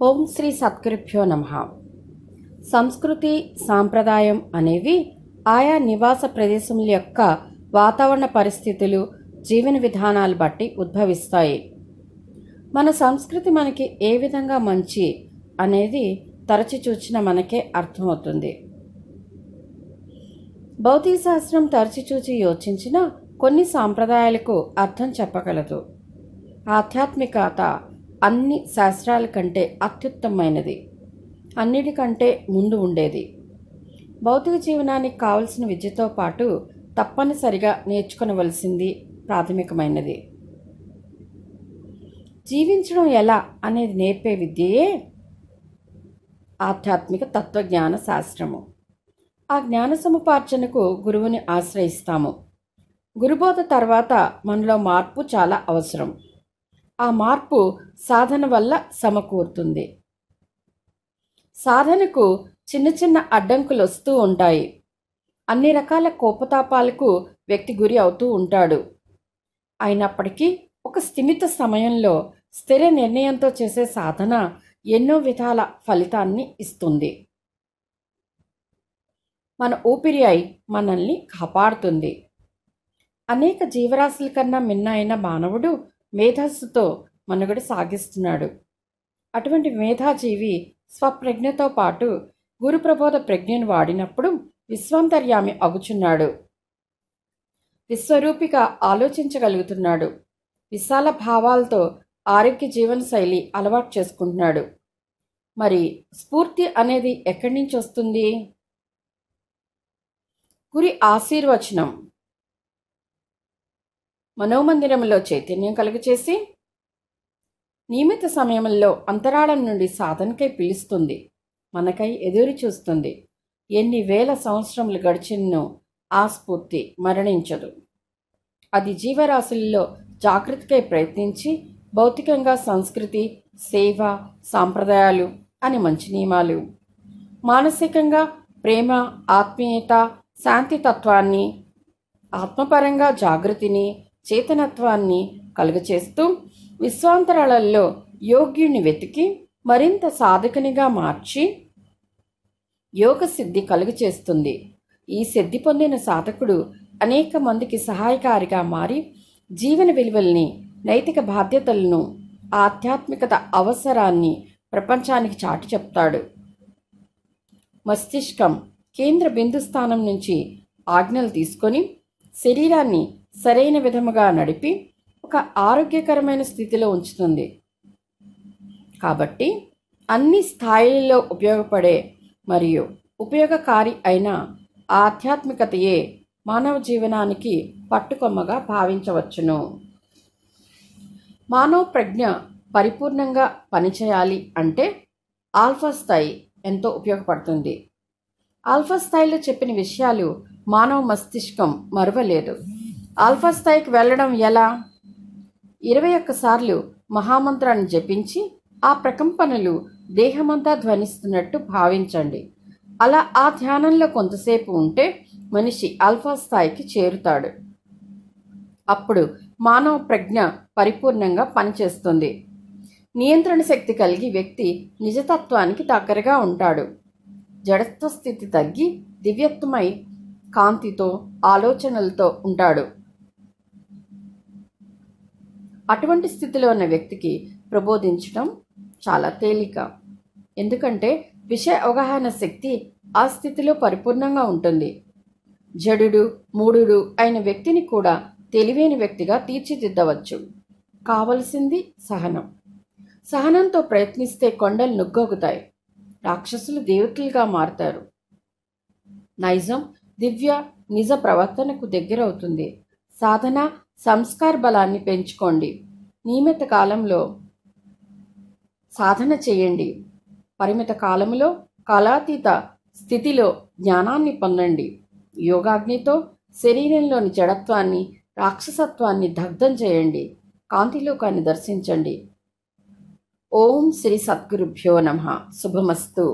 ఓం శ్రీ సద్గురుభ్యో నమః. సంస్కృతి సాంప్రదాయం అనేవి ఆయా నివాస ప్రదేశముల యొక్క వాతావరణ పరిస్థితులు, జీవన విధానాలు బట్టి ఉద్భవిస్తాయి. మన సంస్కృతి మనకి ఏ విధంగా మంచి అనేది తరచి చూచిన మనకే అర్థమవుతుంది. భౌతిక శాస్త్రం తరచి చూచి యోచించిన కొన్ని సాంప్రదాయాలకు అర్థం చెప్పగలదు. ఆధ్యాత్మికత అన్ని శాస్త్రాల కంటే అత్యుత్తమైనది, అన్నిటికంటే ముందు ఉండేది. భౌతిక జీవనానికి కావలసిన విద్యతో పాటు తప్పనిసరిగా నేర్చుకొనవలసింది ప్రాథమికమైనది. జీవించడం ఎలా అనేది నేర్పే విద్యయే ఆధ్యాత్మిక తత్వజ్ఞాన శాస్త్రము. ఆ జ్ఞాన సముపార్జనకు గురువుని ఆశ్రయిస్తాము. గురుబోధ తర్వాత మనలో మార్పు చాలా అవసరం. ఆ మార్పు సాధన వల్ల సమకూరుతుంది. సాధనకు చిన్న చిన్న అడ్డంకులు వస్తూ ఉంటాయి. అన్ని రకాల కోపతాపాలకు వ్యక్తి గురి అవుతూ ఉంటాడు. అయినప్పటికీ ఒక స్థిమిత సమయంలో స్థిర నిర్ణయంతో చేసే సాధన ఎన్నో విధాల ఫలితాన్ని ఇస్తుంది. మన ఊపిరి అయి మనల్ని కాపాడుతుంది. అనేక జీవరాశుల కన్నా మిన్న అయిన మానవుడు మేధస్సుతో మనుగడ సాగిస్తున్నాడు. అటువంటి మేధాజీవి స్వప్రజ్ఞతో పాటు గురు ప్రబోధ ప్రజ్ఞను వాడినప్పుడు విశ్వాంతర్యామి అగుచున్నాడు. విశ్వరూపిగా ఆలోచించగలుగుతున్నాడు. విశాల భావాలతో ఆరోగ్య జీవన శైలి అలవాటు చేసుకుంటున్నాడు. మరి స్ఫూర్తి అనేది ఎక్కడి నుంచి వస్తుంది? గురి ఆశీర్వచనం మనోమందిరంలో చైతన్యం కలుగచేసి నియమిత సమయంలో అంతరాళం నుండి సాధనకై పిలుస్తుంది. మనకై ఎదురు చూస్తుంది. ఎన్ని వేల సంవత్సరములు గడిచినో ఆ స్ఫూర్తి మరణించదు. అది జీవరాశుల్లో జాగృతికై ప్రయత్నించి భౌతికంగా సంస్కృతి, సేవ, సాంప్రదాయాలు అని మంచి నియమాలు, మానసికంగా ప్రేమ, ఆత్మీయత, శాంతి తత్వాన్ని, ఆత్మపరంగా జాగృతిని, చేతనత్వాన్ని కలుగచేస్తూ విశ్వాంతరాలలో యోగ్యుని వెతికి మరింత సాధకునిగా మార్చి యోగ సిద్ధి కలుగచేస్తుంది. ఈ సిద్ధి పొందిన సాధకుడు అనేక మందికి సహాయకారిగా మారి జీవన విలువల్ని, నైతిక బాధ్యతలను, ఆధ్యాత్మికత అవసరాన్ని ప్రపంచానికి చాటి చెప్తాడు. మస్తిష్కం కేంద్ర బిందు స్థానం నుంచి ఆజ్ఞలు తీసుకొని శరీరాన్ని సరైన విధముగా నడిపి ఒక ఆరోగ్యకరమైన స్థితిలో ఉంచుతుంది. కాబట్టి అన్ని స్థాయిలలో ఉపయోగపడే మరియు ఉపయోగకారి అయిన ఆధ్యాత్మికతయే మానవ జీవనానికి పట్టుకొమ్మగా భావించవచ్చును. మానవ ప్రజ్ఞ పరిపూర్ణంగా పనిచేయాలి అంటే ఆల్ఫా స్థాయి ఎంతో ఉపయోగపడుతుంది. ఆల్ఫా స్థాయిలో చెప్పిన విషయాలు మానవ మస్తిష్కం మరువలేదు. ఆల్ఫా స్థాయికి వెళ్ళడం ఎలా? 21 సార్లు మహామంత్రాన్ని జపించి ఆ ప్రకంపనలు దేహమంతా ధ్వనిస్తున్నట్టు భావించండి. అలా ఆ ధ్యానంలో కొంతసేపు ఉంటే మనిషి ఆల్ఫా స్థాయికి చేరుతాడు. అప్పుడు మానవ ప్రజ్ఞ పరిపూర్ణంగా పనిచేస్తుంది. నియంత్రణ శక్తి కలిగి వ్యక్తి నిజతత్వానికి దగ్గరగా ఉంటాడు. జడత్వ స్థితి తగ్గి దివ్యత్వమై కాంతితో, ఆలోచనలతో ఉంటాడు. అటువంటి స్థితిలో ఉన్న వ్యక్తికి ప్రబోధించడం చాలా తేలిక. ఎందుకంటే విషయ అవగాహన శక్తి ఆ స్థితిలో పరిపూర్ణంగా ఉంటుంది. జడుడు, మూఢుడు అయిన వ్యక్తిని కూడా తెలివైన వ్యక్తిగా తీర్చిదిద్దవచ్చు. కావలసింది సహనం. సహనంతో ప్రయత్నిస్తే కొండలు నుగ్గొగుతాయి. రాక్షసులు దేవతలుగా మారుతారు. నైజం దివ్య నిజ ప్రవర్తనకు దగ్గరవుతుంది. సాధన, సంస్కార బలాన్ని పెంచుకోండి. నియమిత కాలంలో సాధన చేయండి. పరిమిత కాలంలో కాలాతీత స్థితిలో జ్ఞానాన్ని పొందండి. యోగాగ్నితో శరీరంలోని జడత్వాన్ని, రాక్షసత్వాన్ని దగ్ధం చేయండి. కాంతిలోకాన్ని దర్శించండి. ఓం శ్రీ సద్గురుభ్యో నమః. శుభమస్తు.